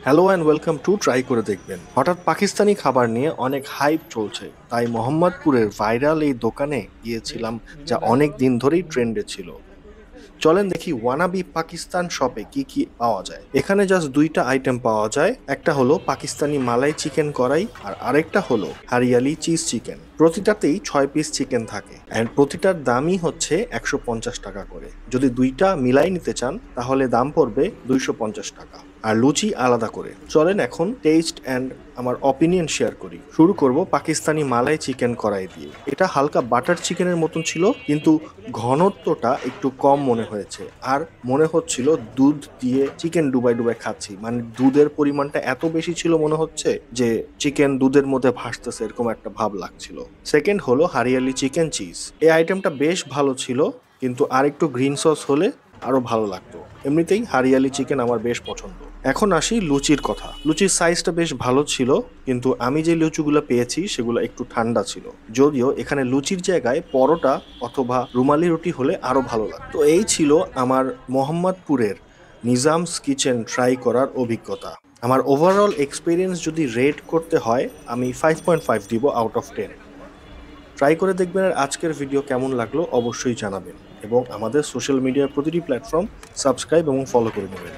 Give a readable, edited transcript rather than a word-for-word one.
Hello and welcome to try করে দেখবেন। হঠাৎ পাকিস্তানি খাবার নিয়ে অনেক হাইপ চলছে, তাই মোহাম্মদপুরের ভাইরাল এই দোকানে গিয়েছিলাম, যা অনেক দিন ধরেই ট্রেন্ডে ছিল। চলেন দেখি ওয়ানাবি পাকিস্তান শপে কি কি পাওয়া যায়। এখানে জাস্ট দুইটা আইটেম পাওয়া যায়, একটা হলো পাকিস্তানি মালাই চিকেন কড়াই আর আরেকটা হলো হারিয়ালি চিজ চিকেন। প্রতিটাতেই 6 পিস চিকেন থাকে অ্যান্ড প্রতিটার দামই হচ্ছে 150 টাকা করে। যদি দুইটা মিলাই নিতে চান তাহলে দাম পড়বে 250 টাকা, আর লুচি আলাদা করে। চলেন এখন টেস্ট অ্যান্ড আমার অপিনিয়ন শেয়ার করি। শুরু করব পাকিস্তানি মালাই চিকেন কড়াই দিয়ে। এটা হালকা বাটার চিকেনের মতন ছিল, কিন্তু ঘনত্বটা একটু কম মনে হয়েছে। আর মনে হচ্ছিল দুধ দিয়ে চিকেন ডুবাই ডুবাই খাচ্ছি, মানে দুধের পরিমাণটা এত বেশি ছিল, মনে হচ্ছে যে চিকেন দুধের মধ্যে ভাসতেছে, এরকম একটা ভাব লাগছিল। সেকেন্ড হলো হারিয়ালি চিকেন চিজ। এই আইটেমটা বেশ ভালো ছিল, কিন্তু আর একটু গ্রিন সস হলে আরো ভালো লাগতো। এমনিতেই হারিয়ালি চিকেন আমার বেশ পছন্দ। এখন আসি লুচির কথা। লুচির সাইজটা বেশ ভালো ছিল, কিন্তু আমি যে লুচিগুলো পেয়েছি সেগুলো একটু ঠান্ডা ছিল। যদিও এখানে লুচির জায়গায় পরোটা অথবা রুমালি রুটি হলে আরো ভালো লাগতো। তো এই ছিল আমার মোহাম্মদপুরের নিজামস কিচেন ট্রাই করার অভিজ্ঞতা। আমার ওভারঅল এক্সপিরিয়েন্স যদি রেট করতে হয়, আমি 5.5 দিব আউট অফ 10। ট্রাই করে দেখবেন। আর আজকের ভিডিও কেমন লাগলো অবশ্যই জানাবেন, এবং আমাদের সোশ্যাল মিডিয়ার প্রতিটি প্ল্যাটফর্ম সাবস্ক্রাইব এবং ফলো করে নেবেন।